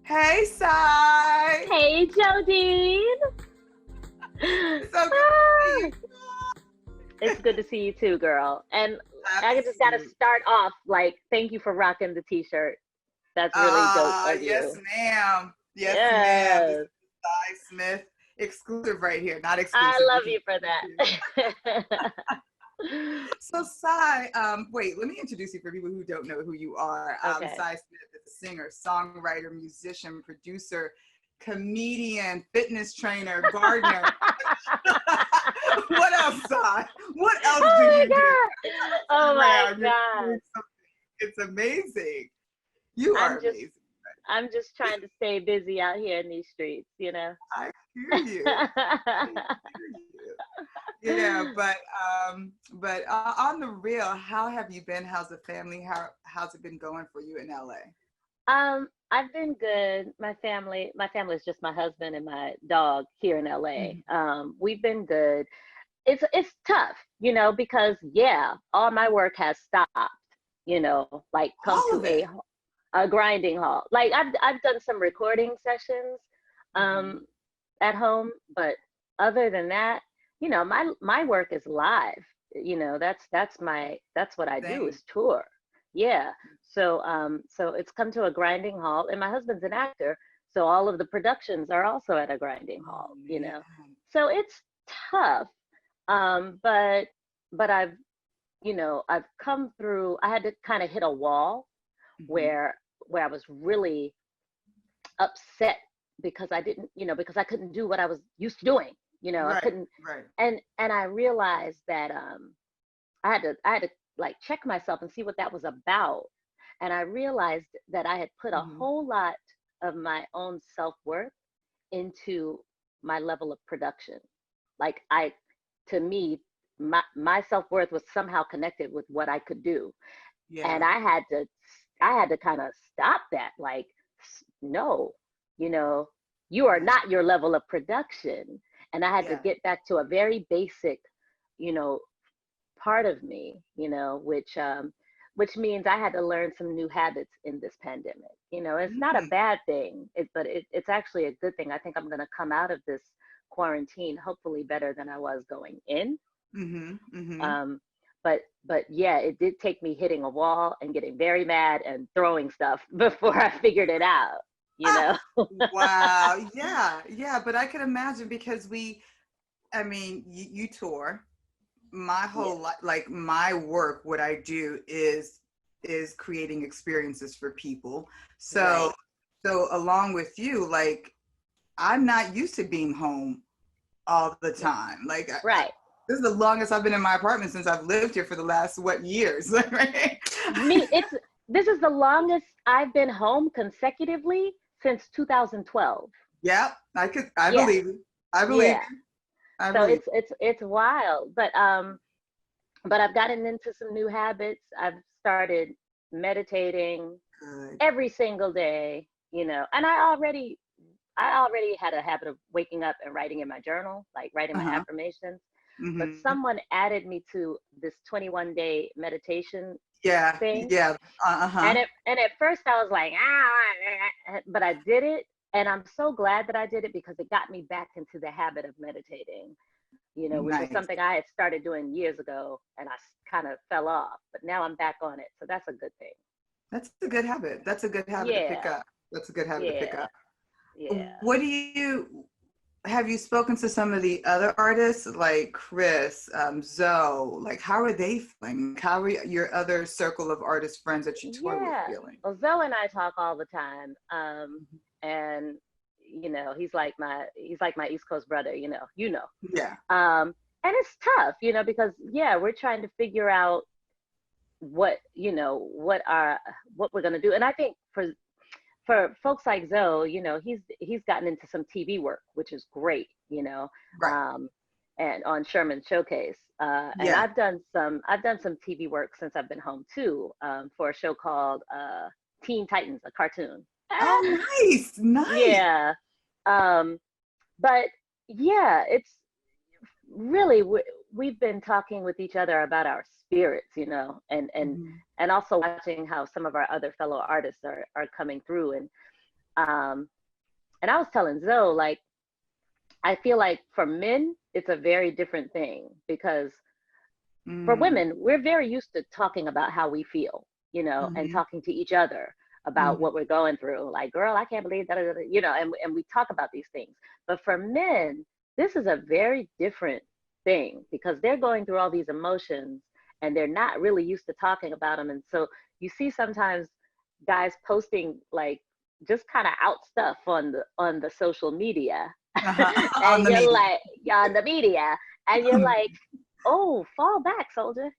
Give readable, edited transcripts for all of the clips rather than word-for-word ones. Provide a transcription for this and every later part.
Hey, Sai. Hey, Jodine. So good to see you. It's good to see you too, girl. And I just got to Absolutely. start off like, thank you for rocking the t-shirt. That's really dope of Yes, you. ma'am. Yes, ma'am. This is Yes. Sai Smith exclusive right here. Not I exclusive. You love can you for get it too. that. So, Sai, wait, let me introduce you for people who don't know who you are. Okay. Sai Smith is a singer, songwriter, musician, producer, comedian, fitness trainer, gardener. What else, Sai? What else do Oh you my do? God. Oh my Around, you're God. doing something. It's amazing. You I'm are just amazing. I'm just trying to stay busy out here in these streets, you know. I hear you. I hear you. Yeah, but on the real, how have you been? How's the family? How's it been going for you in LA? I've been good. My family is just my husband and my dog here in LA. Mhm. We've been good. It's tough, because yeah, all my work has stopped, like come All to of it. a grinding halt. Like I've done some recording sessions Hmm. um at home, but other than that, my work is live. That's what I do Same. is tour. Yeah. So it's come to a grinding halt, and my husband's an actor, so all of the productions are also at a grinding Oh halt. man. So it's tough. But I've come through. I had to kind of hit a wall Hmm. where I was really upset because I couldn't do what I was used to doing. I Right. couldn't, Right. and I realized that I had to like check myself and see what that was about. And I realized that I had put a Hmm. whole lot of my own self-worth into my level of production. Like to me, my self-worth was somehow connected with what I could do. And Yeah. I had to kind of stop that. Like, no, you know, you are Yeah. not your level of production. And I had to Yeah. get back to a very basic, you know, part of me, which means I had to learn some new habits in this pandemic. It's not a Mm-hmm. bad thing, but it's actually a good thing. I think I'm going to come out of this quarantine hopefully better than I was going in. Mm-hmm. Mm-hmm. Um, but yeah, it did take me hitting a wall and getting very mad and throwing stuff before I figured it out. You Ah, know? wow. Yeah. Yeah. But I can imagine because I mean, you tour. My Yeah. whole life, like my work, what I do is creating experiences for people. So Right. so along with you, like I'm not used to being home all the Yeah. time. Like Right. this is the longest I've been in my apartment since I've lived here for the last what years, right? This is the longest I've been home consecutively since 2012. Yeah, I Yeah. believe it. I believe Yeah. it. I So believe it's wild, but I've gotten into some new habits. I've started meditating it. Good. every single day, and I already had a habit of waking up and writing in my journal, like writing my Uh-huh. affirmations. But Hmm. someone added me to this 21-day meditation Yeah, thing. yeah. Uh-huh. And at first I was like, but I did it. And I'm so glad that I did it because it got me back into the habit of meditating, which was Nice. something I had started doing years ago and I kind of fell off. But now I'm back on it. So that's a good thing. That's a good habit. That's a good habit to pick Yeah. up. That's a good habit to pick Yeah. up. Yeah. What do you have you spoken to some of the other artists like Chris, Zoe? Like, how are they feeling? How are your other circle of artist friends that you tour with Yeah. feeling? Well, Zoe and I talk all the time. And he's like my East Coast brother, Yeah. And it's tough, because yeah, we're trying to figure out what we're gonna do. And I think for folks like Zoe, he's gotten into some TV work, which is great, Right. um, and on Sherman Showcase. And Yeah. I've done some TV work since I've been home too, for a show called Teen Titans, a cartoon. Oh, nice. Nice. Yeah. Um, but yeah, it's really we've been talking with each other about our spirits, and Mhm. and also watching how some of our other fellow artists are coming through. And I was telling Zoe, like, I feel like for men, it's a very different thing because for Mm. women, we're very used to talking about how we feel, and Mhm. talking to each other about Mhm. what we're going through. Like, girl, I can't believe that, and we talk about these things. But for men, this is a very different thing because they're going through all these emotions and they're not really used to talking about them. And so you see sometimes guys posting like just kind of out stuff on the social media, Uh-huh. On and the you're media. like, yeah, on the media, and you're like, oh, fall back, soldier,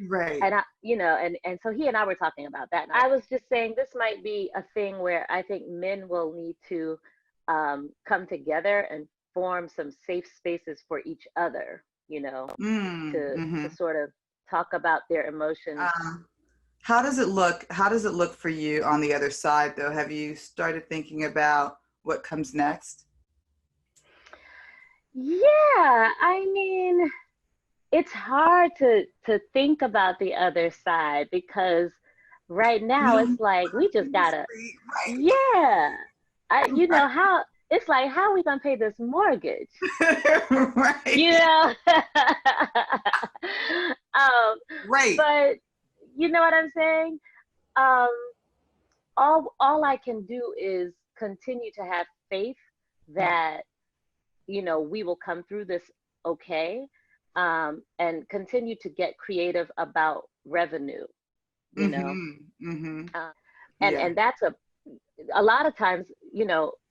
Right. and and so he and I were talking about that. And I was just saying this might be a thing where I think men will need to come together and form some safe spaces for each other, Mm. to Mhm. sort of talk about their emotions. Um, how does it look? How does it look for you on the other side, though? Have you started thinking about what comes next? Yeah, I mean, it's hard to think about the other side because right You now don't it's like we just in the gotta, street, yeah, right? how it's like, how are we gonna pay this mortgage, Right. you know um Right. but you know what I'm saying. um all I can do is continue to have faith that we will come through this okay, and continue to get creative about revenue, you know. Mhm. Mhm. Uh, and Yeah. and that's a lot of times,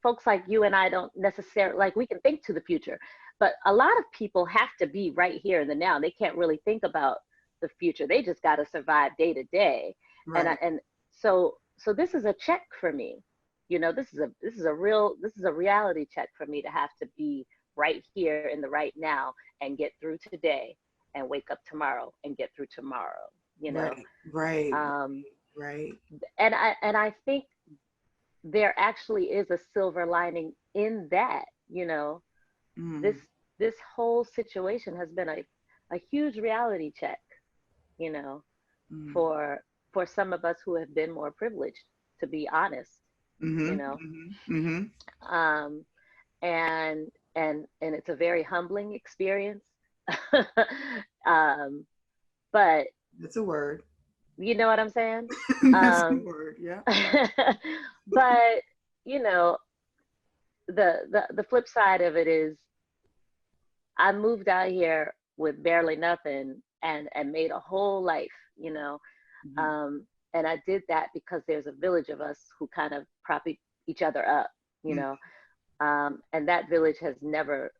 folks like you and I don't necessarily, like, we can think to the future, but a lot of people have to be right here in the now. They can't really think about the future. They just got to survive day to day. Right. And so this is a check for me. This is a reality check for me to have to be right here in the right now and get through today and wake up tomorrow and get through tomorrow, you know. Right. Right. Um, Right. and I think there actually is a silver lining in that. This Mm. this whole situation has been a huge reality check, you know, Mm. for some of us who have been more privileged, to be honest, you Mhm. know. Mhm. Mhm. Um, and it's a very humbling experience. um, but That's a word. you know what I'm saying? That's a Um, word. Yeah. but you know, the flip side of it is I moved out here with barely nothing and made a whole life, you know. Mhm. Um, and I did that because there's a village of us who kind of prop each other up, you Mhm. know. And that village has never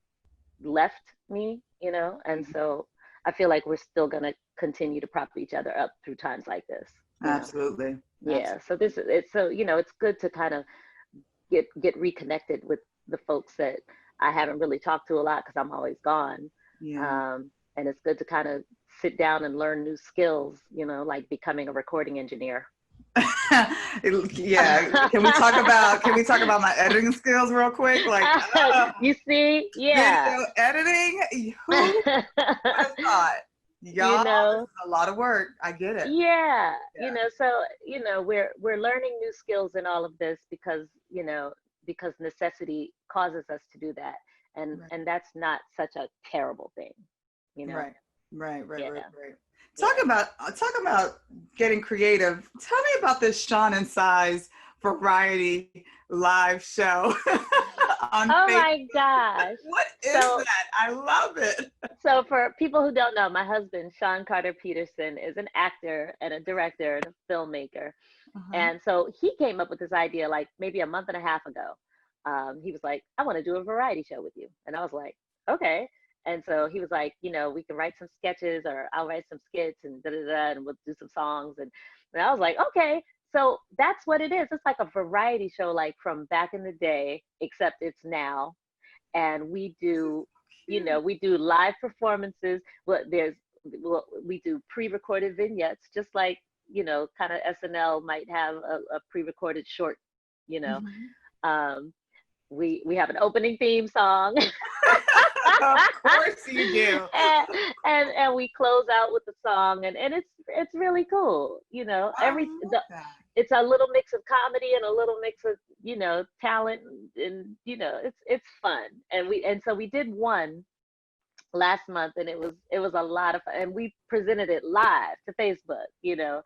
left me, and Mhm. so I feel like we're still gonna continue to prop each other up through times like this. Absolutely. Yeah. Absolutely. So this is it's so it's good to kind of get reconnected with the folks that I haven't really talked to a lot because I'm always gone. Yeah. And it's good to kind of sit down and learn new skills, like becoming a recording engineer. Yeah. Can we talk about my editing skills real quick? Like, You see? Yeah. video editing. Who would have thought? you Y'all, this know, is a lot of work. I get it. yeah, Yeah. so we're learning new skills in all of this because necessity causes us to do that, and Right. that's not such a terrible thing, you know. Right. Right. Right. Yeah, Right. Right. Talk yeah. about talk about getting creative. Tell me about this Sean and Size variety live show on Oh Facebook. my gosh. What is So that? I love it. so for people who don't know, my husband Sean Carter Peterson is an actor and a director and a filmmaker. Uh-huh. And so he came up with this idea like maybe a month and a half ago. He was like, I want to do a variety show with you. And I was like, okay. And so he was like, we can write some sketches, or I'll write some skits and da da da, and we'll do some songs. And I was like, okay. So that's what it is. It's like a variety show, like from back in the day, except it's now. And Cute. we do live performances. We do pre-recorded vignettes, just like kind of SNL might have a pre-recorded short. You know, Mhm. um, we have an opening theme song, Of course you do. and we close out with the song, and it's really cool. I love that. it's a little mix of comedy and a little mix of, you know, talent, and you know, it's fun. And so we did one last month, and it was a lot of fun, and we presented it live to Facebook, you know.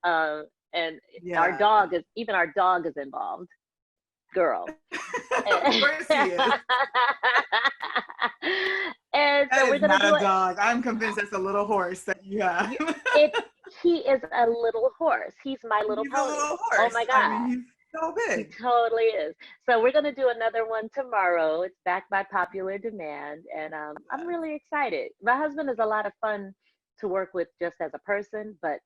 um and Yeah. our dog is involved, girl. Of course he is. And That so we're is gonna not do a it. dog. I'm convinced that's a little horse that you have. It He is a little horse. He's My Little He's a Pony. little Oh horse. my I mean, God. he's so He big. totally is. So we're gonna do another one tomorrow. It's back by popular demand, and I'm really excited. My husband is a lot of fun to work with just as a person, but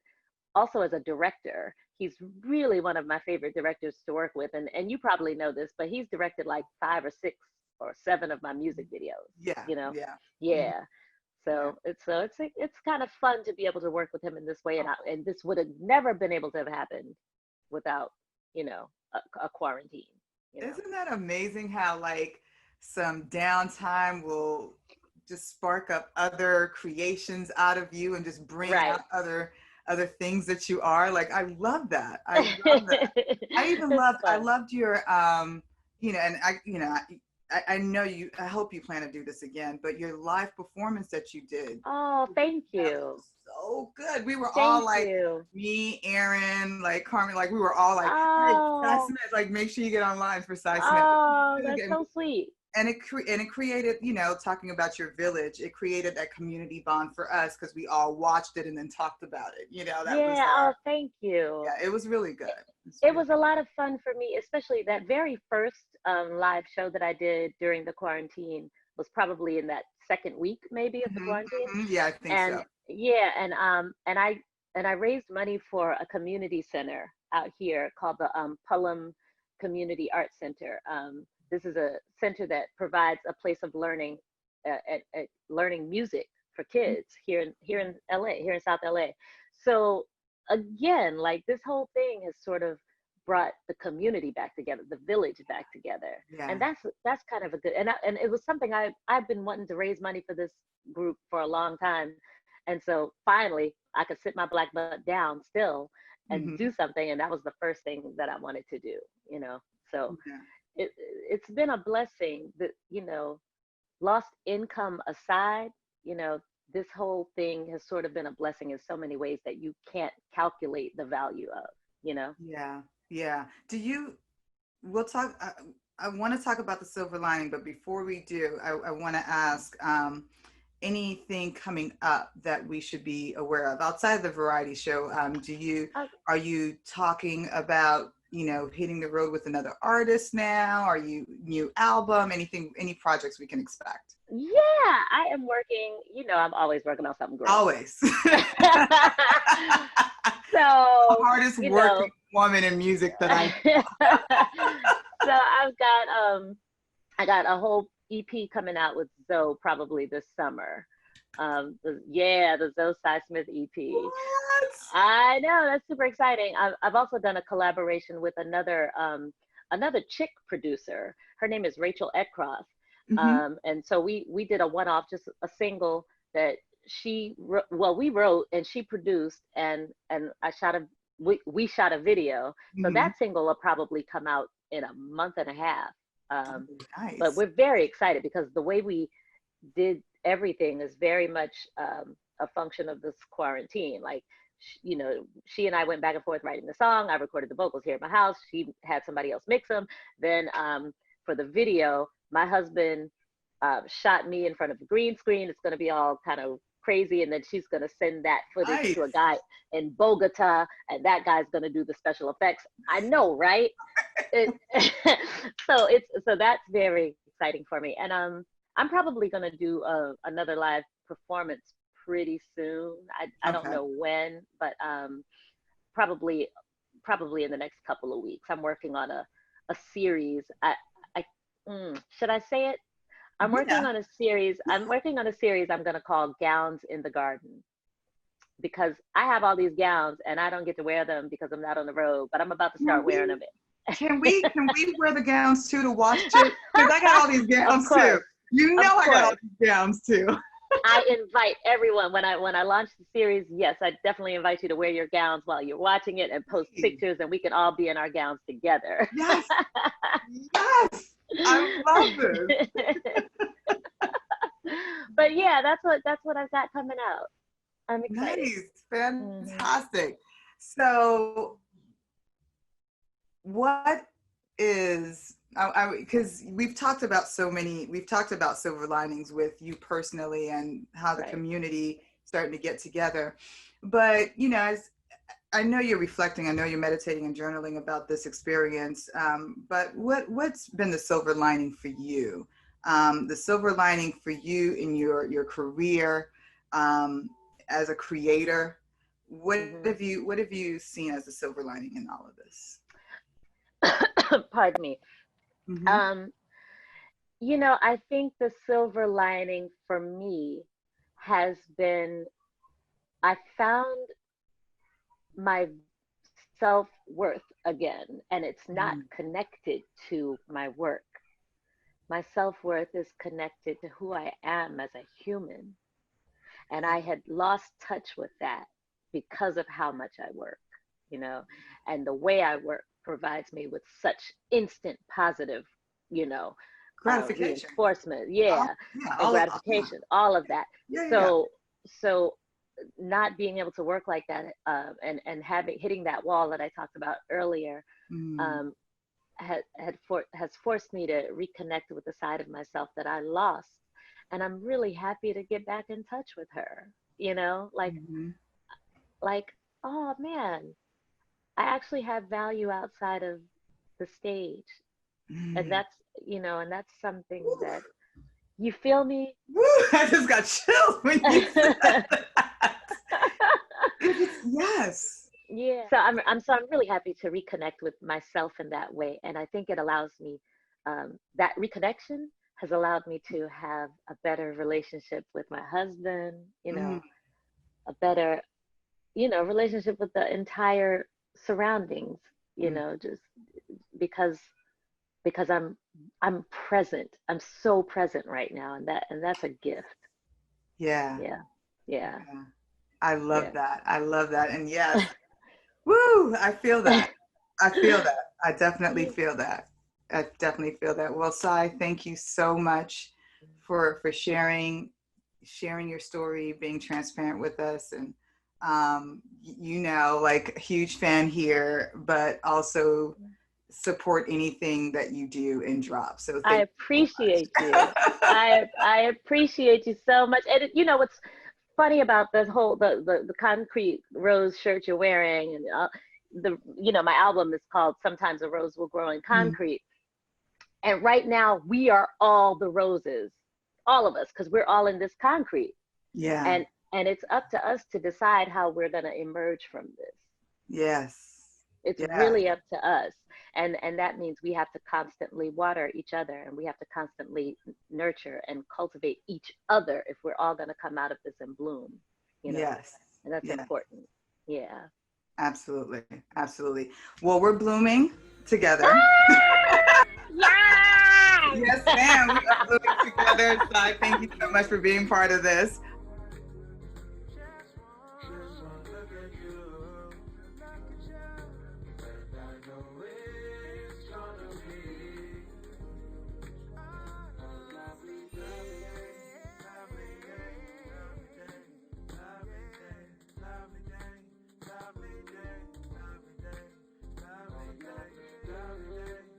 also as a director. He's really one of my favorite directors to work with, and you probably know this, but he's directed like 5 or 6 or 7 of my music videos. Yeah, You know, yeah, mhm, yeah. yeah. It's kind of fun to be able to work with him in this way, and this would have never been able to have happened without, you know, a quarantine. You know. Isn't that amazing how like some downtime will just spark up other creations out of you and just bring Right. out other things that you are? Like I love that. I love that. It's I fun. loved your you know, and I know you, I hope you plan to do this again, but your live performance that you did, Oh, thank that you. was so good. We were all Thank like, you. me, Aaron, like Carmen, like we were all like, hey, Cy Oh, Smith, like make sure you get online for Cy Smith. oh, that's so sweet. And it created, you know, talking about your village, it created that community bond for us because we all watched it and then talked about it. You know, that was Yeah, our, oh, thank you. yeah, it was really good. It's It really, was a lot of fun for me, especially that very first live show that I did during the quarantine was probably in that second week maybe of the mhm, quarantine. mhm, yeah, I think And so. yeah, and I raised money for a community center out here called the Pullum Community Arts Center. This is a center that provides a place of learning, at learning music for kids here in LA, here in South LA. So again, like this whole thing has sort of brought the community back together, the village back together, and Yeah. that's kind of a good, and it was something I've been wanting to raise money for this group for a long time, and so finally I could sit my black butt down still and do Hmm. something, and that was the first thing that I wanted to do, you know. So Yeah. it's been a blessing that, you know, lost income aside, you know, this whole thing has sort of been a blessing in so many ways that you can't calculate the value of, you know. Yeah. Yeah. Do you, we'll talk, I want to talk about the silver lining, but before we do, I want to ask, anything coming up that we should be aware of outside of the variety show? Uh, Are you talking about, you know, hitting the road with another artist now? Are you new album? Anything, any projects we can expect? yeah, I am working, you know, I'm always working on something, girl. Always. So, Hardest you working know, woman in music that I. so I got a whole EP coming out with Zoe probably this summer. The Zoe Cy Smith EP. What? I know, that's super exciting. I've also done a collaboration with another chick producer. Her name is Rachel Eckroth. Hmm. And so we did a one-off, just a single that we wrote and she produced, and we shot a video. So Hmm. that single will probably come out in a month and a half. Um, but Nice. we're very excited because the way we did everything is very much a function of this quarantine. Like, you know, she and I went back and forth writing the song. I recorded the vocals here at my house. She had somebody else mix them. Then for the video, my husband shot me in front of a green screen. It's going to be all kind of crazy. And then she's going to send that footage to a Nice. guy in Bogota, and that guy's going to do the special effects. I know, right? It, so that's very exciting for me. And I'm probably going to do another live performance pretty soon. I don't Okay. know when, but probably probably in the next couple of weeks. I'm working on a series. I should I say it? I'm working Yeah. on a series. I'm working on a series I'm going to call Gowns in the Garden, because I have all these gowns and I don't get to wear them because I'm not on the road, but I'm about to Can start wearing we them. can we wear the gowns too to watch it? Because I got all these Of gowns too. course, You of know I got all course. these gowns too. I invite everyone when I launch the series. Yes, I definitely invite you to wear your gowns while you're watching it and post pictures, and we can all be in our gowns together. Yes, yes, I love this. But yeah, that's what I've got coming out. I'm excited. Nice, Hmm. fantastic. So, what is because we've talked about silver linings with you personally and how the Right. community starting to get together, but as I know you're reflecting, I know you're meditating and journaling about this experience, but what's been the silver lining for you? The silver lining for you in your career, um, as a creator. Hmm. What have you seen as the silver lining in all of this? Pardon me. Mm-hmm. Um, I think the silver lining for me has been I found my self-worth again, and it's not Mm. connected to my work. My self-worth is connected to who I am as a human, and I had lost touch with that because of how much I work, you know, and the way I work provides me with such instant positive, you know, Gratification. reinforcement, All, yeah, yeah, and yeah, gratification, all of that. yeah, yeah, yeah. So not being able to work like that, and having hitting that wall that I talked about earlier, Mm. um, has forced me to reconnect with the side of myself that I lost, and I'm really happy to get back in touch with her. Mm-hmm. Like, oh man, I actually have value outside of the stage, and Mm. that's something that you feel me. Woo, I just got chills when you said that. Yes. Yeah. So I'm really happy to reconnect with myself in that way, and I think it allows me, that reconnection has allowed me to have a better relationship with my husband, Mm. a better, relationship with the entire surroundings, Mm. just because I'm present. I'm so present right now, and that's a gift. Yeah. Yeah. Yeah. Yeah. I love Yeah. that. I love that. And yes, woo, I feel that. I feel that. I definitely Yeah. feel that. I definitely feel that. Well, Sai, thank you so much for sharing your story, being transparent with us, and like a huge fan here, but also support anything that you do and drop. So I thank you appreciate so you. much. I appreciate you so much. And what's funny about the whole the concrete rose shirt you're wearing, and my album is called Sometimes a Rose Will Grow in Mm, Concrete. And right now we are all the roses, all of us, because we're all in this concrete. yeah. And it's up to us to decide how we're going to emerge from this. Yes. It's Yeah. really up to us, and that means we have to constantly water each other, and we have to constantly nurture and cultivate each other if we're all going to come out of this and bloom, you know Yes. and that's Yeah. important. Yeah. Absolutely. Absolutely. Well, we're blooming together. Yeah. Yes, ma'am. We are blooming together. Sai, thank you so much for being part of this.